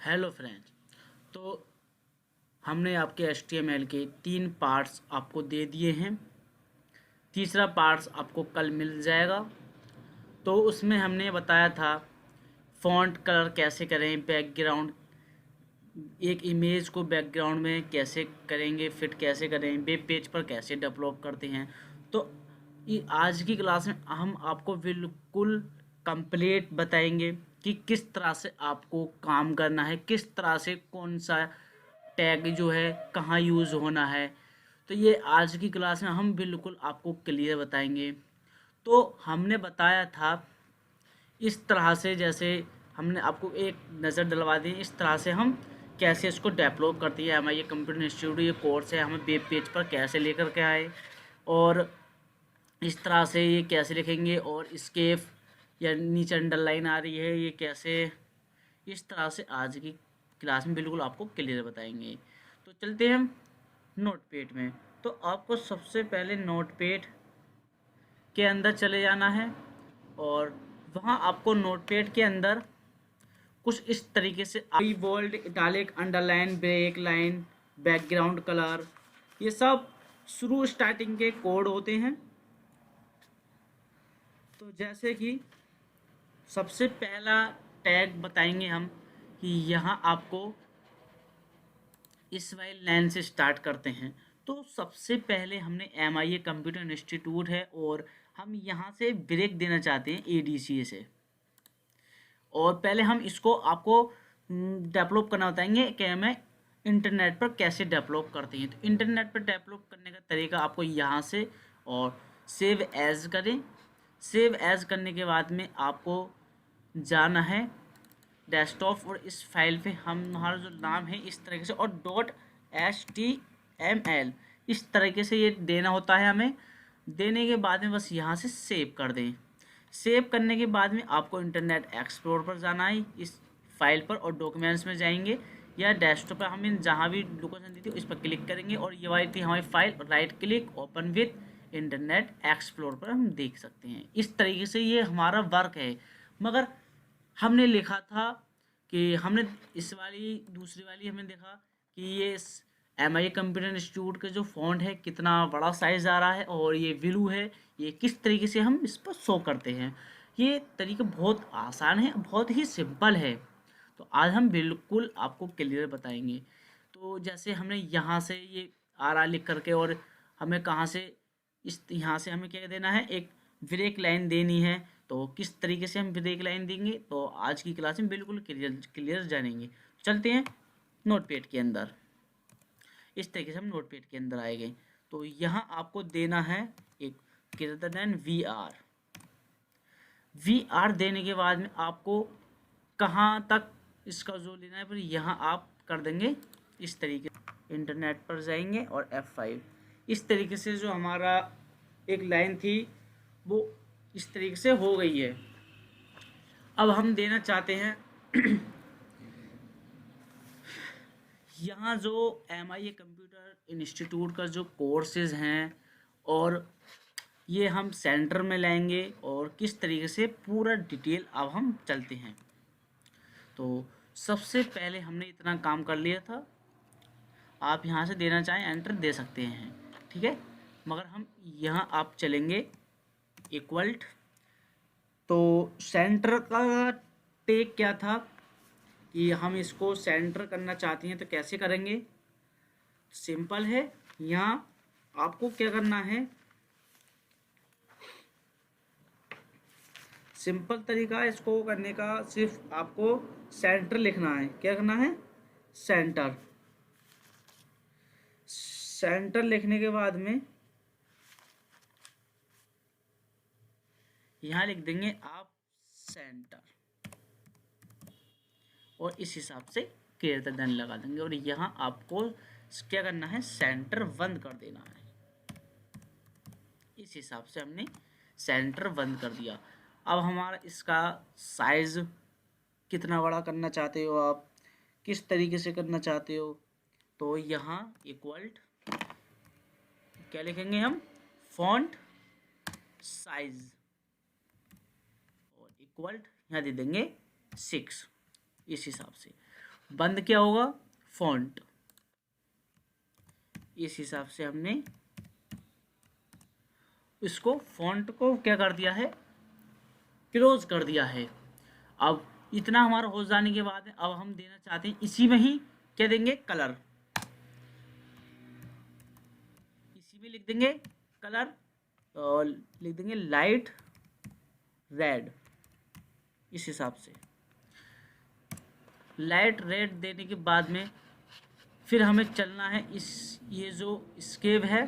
Hello friends. तो हमने आपके HTML के 3 पार्ट्स आपको दे दिए हैं। तीसरा पार्ट्स आपको कल मिल जाएगा। तो उसमें हमने बताया था फ़ॉन्ट कलर कैसे करें, बैकग्राउंड, एक इमेज को बैकग्राउंड में कैसे करेंगे, फिट कैसे करें, वेब पेज पर कैसे डेवलप करते हैं। तो आज की क्लास में हम आपको बिल्कुल कंप्लीट बताएंगे कि किस तरह से आपको काम करना है, किस तरह से कौन सा टैग जो है कहाँ यूज़ होना है। तो ये आज की क्लास में हम बिल्कुल आपको क्लियर बताएंगे। तो हमने बताया था इस तरह से, जैसे हमने आपको एक नज़र डलवा दी इस तरह से हम कैसे इसको डेवलप करती है हमारा ये कंप्यूटर इंस्टीट्यूट, ये कोर्स है, हमें वेब पेज पर कैसे लेकर के आए और इस तरह से ये कैसे लिखेंगे, और स्केप या नीचे अंडरलाइन आ रही है ये कैसे, इस तरह से आज की क्लास में बिल्कुल आपको क्लियर बताएंगे। तो चलते हैं हम नोटपैड में। तो आपको सबसे पहले नोटपैड के अंदर चले जाना है और वहाँ आपको नोटपैड के अंदर कुछ इस तरीके से आई bold, italic, underline, break line, background colour, ये सब शुरू स्टार्टिंग के कोड होते हैं। तो जैसे कि सबसे पहला टैग बताएंगे हम कि यहाँ आपको इस वाली लाइन से स्टार्ट करते हैं। तो सबसे पहले हमने MIA कंप्यूटर इंस्टीट्यूट है और हम यहाँ से ब्रेक देना चाहते हैं ADCA से। और पहले हम इसको आपको डेवलप करना बताएंगे कि हमें इंटरनेट पर कैसे डेवलप करते हैं। तो इंटरनेट पर डेवलप करने का तरीका आपको यहाँ से और सेव एज करें। सेव एज करने के बाद में आपको जाना है डेस्कटॉप और इस फाइल पे हमारा जो नाम है इस तरीके से और .html इस तरीके से ये देना होता है हमें। देने के बाद में बस यहाँ से सेव कर दें। सेव करने के बाद में आपको इंटरनेट एक्सप्लोर पर जाना है, इस फाइल पर, और डॉक्यूमेंट्स में जाएंगे या डेस्कटॉप पर हमें जहाँ भी लोकेशन दी थी उस पर क्लिक करेंगे और ये वाली थी हमारी file, right click open with internet explore पर हम देख सकते हैं। इस तरीके से ये हमारा वर्क है। मगर हमने लिखा था कि हमने इस वाली दूसरी वाली हमने देखा कि ये MIA कंप्यूटर इंस्टीट्यूट का जो फ़ॉन्ट है कितना बड़ा साइज़ आ रहा है और ये ब्लू है, ये किस तरीके से हम इस पर शो करते हैं। ये तरीका बहुत आसान है, बहुत ही सिंपल है। तो आज हम बिल्कुल आपको क्लियर बताएंगे। तो जैसे हमने यहाँ से ये RR लिख करके और हमें कहाँ से इस यहाँ से हमें क्या देना है, एक ब्रेक लाइन देनी है। तो किस तरीके से हम ब्रेक लाइन देंगे तो आज की क्लास में बिल्कुल क्लियर क्लियर जानेंगे। चलते हैं नोटपैड के अंदर। इस तरीके से हम नोटपैड के अंदर आएंगे। तो यहाँ आपको देना है एक ग्रेटर देन वी आर देने के बाद में आपको कहाँ तक इसका जो लेना है, पर यहाँ आप कर देंगे इस तरीके से। इंटरनेट पर जाएंगे और F5 इस तरीके से जो हमारा एक लाइन थी वो इस तरीके से हो गई है। अब हम देना चाहते हैं यहाँ जो MIA कंप्यूटर इंस्टीट्यूट का जो कोर्सेज हैं और ये हम सेंटर में लाएंगे और किस तरीके से पूरा डिटेल अब हम चलते हैं। तो सबसे पहले हमने इतना काम कर लिया था। आप यहाँ से देना चाहें एंटर दे सकते हैं, ठीक है। मगर हम यहाँ आप चलेंगे इक्वल्ट। तो सेंटर का टेक क्या था कि हम इसको सेंटर करना चाहते हैं तो कैसे करेंगे। सिंपल है, यहाँ आपको क्या करना है, सिंपल तरीका इसको करने का, सिर्फ आपको सेंटर लिखना है। क्या करना है, सेंटर। सेंटर लिखने के बाद में यहाँ लिख देंगे आप सेंटर और इस हिसाब से क्लियर देन लगा देंगे और यहाँ आपको क्या करना है, सेंटर बंद कर देना है। इस हिसाब से हमने सेंटर बंद कर दिया। अब हमारा इसका साइज कितना बड़ा करना चाहते हो आप, किस तरीके से करना चाहते हो, तो यहाँ इक्वल्ट क्या लिखेंगे हम, फॉन्ट साइज और इक्वल्ट यहाँ दे देंगे 6 इस हिसाब से। बंद क्या होगा, फॉन्ट। इस हिसाब से हमने इसको फॉन्ट को क्या कर दिया है, क्लोज कर दिया है। अब इतना हमारा हो जाने के बाद अब हम देना चाहते हैं इसी में ही क्या देंगे, कलर। इसी में लिख देंगे कलर, और लिख देंगे लाइट रेड। इस हिसाब से लाइट रेड देने के बाद में फिर हमें चलना है ये जो स्केप है,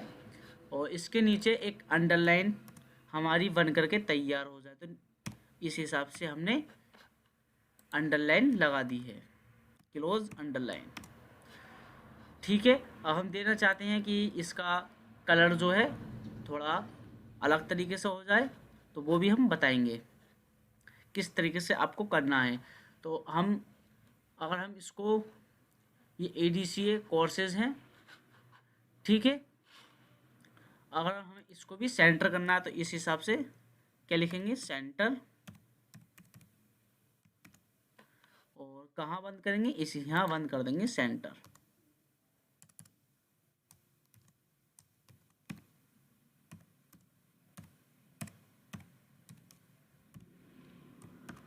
और इसके नीचे एक अंडरलाइन हमारी बन करके तैयार हो जाए। तो इस हिसाब से हमने अंडरलाइन लगा दी है, क्लोज अंडरलाइन। ठीक है, अब हम देना चाहते हैं कि इसका कलर जो है थोड़ा अलग तरीके से हो जाए, तो वो भी हम बताएंगे किस तरीके से आपको करना है। तो अगर हम इसको, ये ADCA कोर्सेज हैं, ठीक है, अगर हमें इसको भी सेंटर करना है तो इस हिसाब से क्या लिखेंगे, सेंटर। और कहाँ बंद करेंगे, इसी यहाँ बंद कर देंगे सेंटर।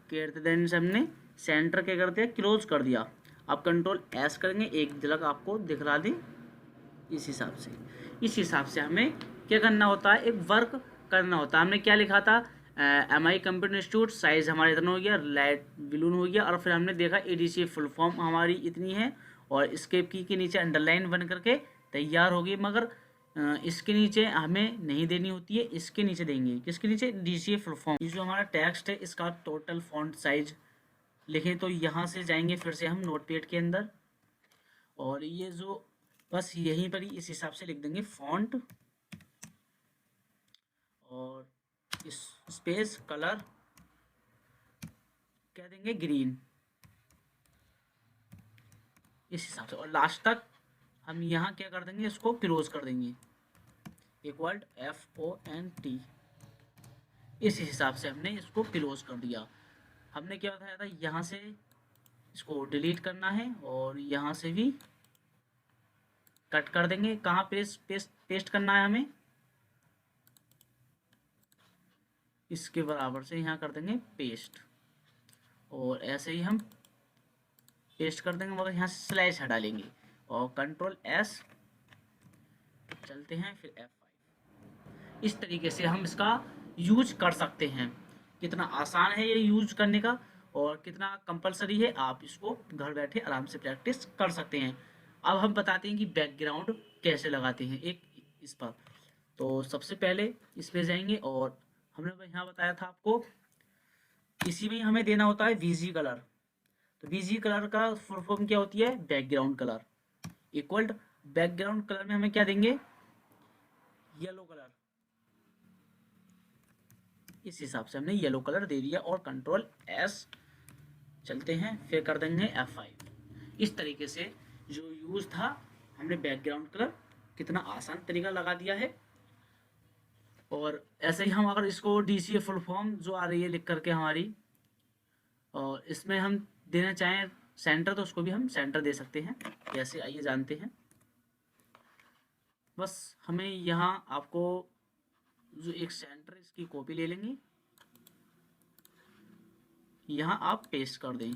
कहते देने से हमने सेंटर क्या कर दिया, क्लोज कर दिया। अब कंट्रोल S करेंगे, एक झलक आपको दिखला दें। इस हिसाब से हमें क्या करना होता है, एक वर्क करना होता है। हमने क्या लिखा था, MI कंप्यूटर इंस्टीट्यूट, साइज हमारा इतना हो गया, लाइट बलून हो गया, और फिर हमने देखा ADCA फुल फॉर्म हमारी इतनी है, और स्केप की के नीचे अंडरलाइन बन करके तैयार होगी। मगर इसके नीचे हमें नहीं देनी होती है, इसके नीचे देंगे। किसके नीचे, DCA फुल फॉर्म। ये जो हमारा टेक्स्ट है इसका टोटल फॉन्ट साइज लिखें तो यहाँ से जाएंगे फिर से हम नोटपैड के अंदर, और ये जो बस यहीं पर ही इस हिसाब से लिख देंगे फॉन्ट, और इस स्पेस कलर क्या देंगे, ग्रीन। इस हिसाब से, और लास्ट तक हम यहाँ क्या कर देंगे, इसको क्लोज कर देंगे, इक्वल FONT। इस हिसाब से हमने इसको क्लोज कर दिया। हमने क्या बताया था, यहाँ से इसको डिलीट करना है, और यहाँ से भी कट कर देंगे। कहाँ पेस्ट करना है हमें, इसके बराबर से यहाँ कर देंगे पेस्ट, और ऐसे ही हम पेस्ट कर देंगे, मगर यहाँ से स्लैश हटा लेंगे, और कंट्रोल S चलते हैं, फिर F5। इस तरीके से हम इसका यूज कर सकते हैं। कितना आसान है ये यूज करने का, और कितना कंपलसरी है, आप इसको घर बैठे आराम से प्रैक्टिस कर सकते हैं। अब हम बताते हैं कि बैकग्राउंड कैसे लगाते हैं एक इस पर। तो सबसे पहले इस पे जाएंगे, और हमने यहाँ बताया था आपको, इसी में हमें देना होता है VG कलर। तो VG कलर का फुल फॉर्म क्या होती है, background colour. Equal background colour में हमें क्या देंगे, येलो कलर। इस हिसाब से हमने येलो कलर दे दिया, और कंट्रोल S चलते हैं, फिर कर देंगे F5। इस तरीके से जो यूज था, हमने बैकग्राउंड कलर कितना आसान तरीका लगा दिया है। और ऐसे ही हम अगर इसको DCA फुल फॉर्म जो आ रही है लिख करके हमारी, और इसमें हम देना चाहें सेंटर, तो उसको भी हम सेंटर दे सकते हैं। कैसे, आइए जानते हैं। बस हमें यहाँ आपको जो एक सेंटर, इसकी कॉपी ले लेंगे, यहाँ आप पेस्ट कर दें।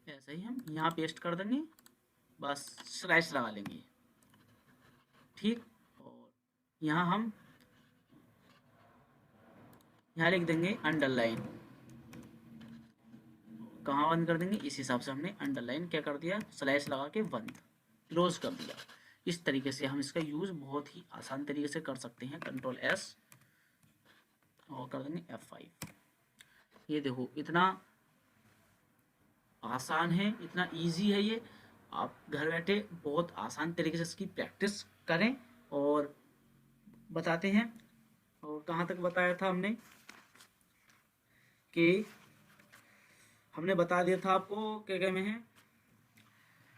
ऐसे ही हम यहाँ पेस्ट कर देंगे, बस स्लैश लगा लेंगे, ठीक। और यहाँ हम यहाँ लिख देंगे अंडरलाइन। कहाँ बंद कर देंगे, इस हिसाब से हमने अंडरलाइन क्या कर दिया, स्लैश लगा के बंद, क्लोज कर दिया। इस तरीके से हम इसका यूज बहुत ही आसान तरीके से कर सकते हैं। कंट्रोल S और कर देंगे F5। ये देखो इतना आसान है, इतना इजी है ये। आप घर बैठे बहुत आसान तरीके से इसकी प्रैक्टिस करें। और बताते हैं, और कहाँ तक बताया था हमने कि हमने बता दिया था आपको क्या क्या में है,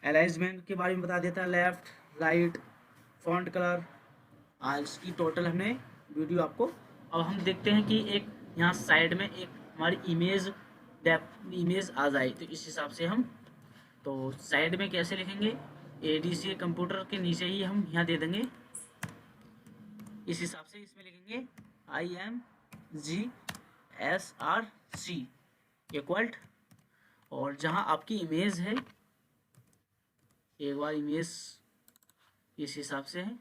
अलाइनमेंट के बारे में बता दिया था, लेफ्ट राइट फॉन्ट कलर। आज की टोटल हमने वीडियो आपको, अब हम देखते हैं कि एक यहाँ साइड में एक हमारी इमेज डेप्थ इमेज आ जाए। तो इस हिसाब से हम तो साइड में कैसे लिखेंगे, ADC कंप्यूटर के नीचे ही हम यहाँ दे देंगे, इस हिसाब से इसमें लिखेंगे IMGSRC इक्वल्ट, और जहाँ आपकी इमेज है, एक बार इमेज इस हिसाब से है,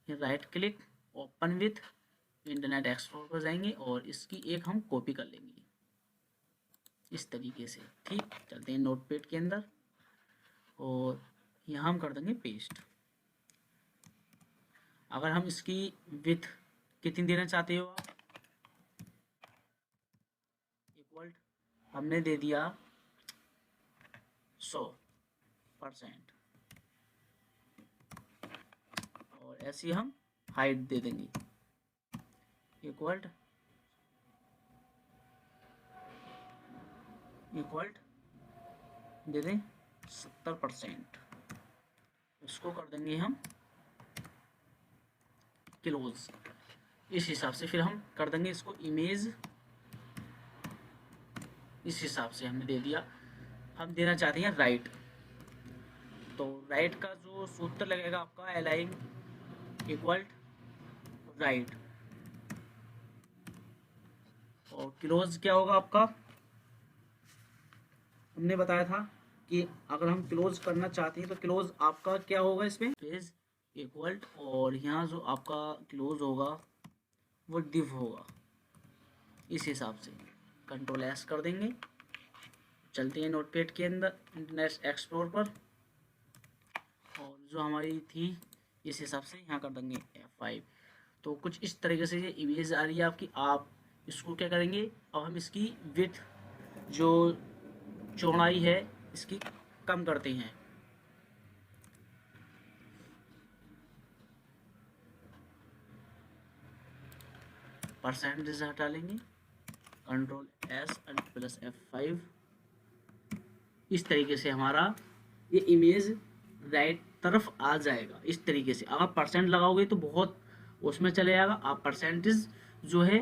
right click open with internet explorer पर जाएंगे और इसकी एक हम कॉपी कर लेंगे इस तरीके से। ठीक, चलते हैं नोटपैड के अंदर और यहाँ हम कर देंगे पेस्ट। अगर हम इसकी विथ कितनी देना चाहते हो आप, इक्वल हमने दे दिया 100% और ऐसे हम हाइट दे देंगे इक्वल दे दें 70%। इसको कर देंगे हम क्लोज। इस हिसाब से फिर हम कर देंगे इसको इमेज, इस हिसाब से हमने दे दिया। हम देना चाहते हैं राइट, तो राइट का जो सूत्र लगेगा आपका अलाइन इक्वल राइट, और क्लोज क्या होगा आपका, हमने बताया था कि अगर हम क्लोज करना चाहते हैं तो क्लोज आपका क्या होगा, इसमें पेज इक्वल, और यहाँ जो आपका क्लोज होगा वो डिव होगा। इस हिसाब से कंट्रोल एस कर देंगे। चलते हैं नोटपैड के अंदर इंटरनेट एक्सप्लोर पर, और जो हमारी थी इस हिसाब से यहाँ कर देंगे F5। तो कुछ इस तरीके से ये इमेज आ रही है आपकी। आप इसको क्या करेंगे, अब हम इसकी विड्थ जो चौड़ाई है इसकी कम करते हैं। परसेंटेज हटा लेंगे, कंट्रोल एस प्लस F5। इस तरीके से हमारा ये इमेज राइट तरफ आ जाएगा। इस तरीके से अगर परसेंट लगाओगे तो बहुत उसमें चले जाएगा। आप परसेंटेज जो है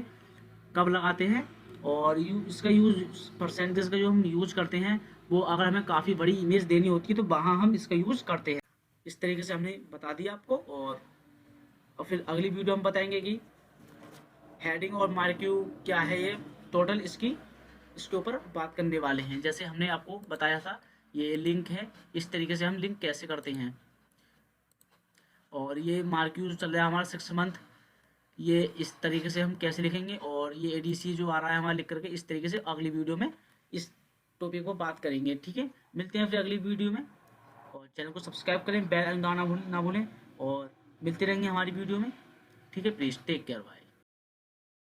कब लगाते हैं, और इसका यूज परसेंटेज का जो हम यूज करते हैं वो अगर हमें काफ़ी बड़ी इमेज देनी होती है तो वहाँ हम इसका यूज करते हैं। इस तरीके से हमने बता दिया आपको, और फिर अगली वीडियो हम बताएंगे कि हेडिंग और मार्क्यू क्या है, ये टोटल इसके ऊपर बात करने वाले हैं। जैसे हमने आपको बताया था ये लिंक है, इस तरीके से हम लिंक कैसे करते हैं, और ये मार्क्यू चल रहा है हमारा 6 मंथ, ये इस तरीके से हम कैसे लिखेंगे, और ये ADC जो आ रहा है हमारा लिख करके, इस तरीके से अगली वीडियो में इस टॉपिक को बात करेंगे। ठीक है, मिलते हैं फिर अगली वीडियो में, और चैनल को सब्सक्राइब करें, बेल आइकन दबाना ना भूलें, और मिलते रहेंगे हमारी वीडियो में। ठीक है, प्लीज़ टेक केयर, बाय।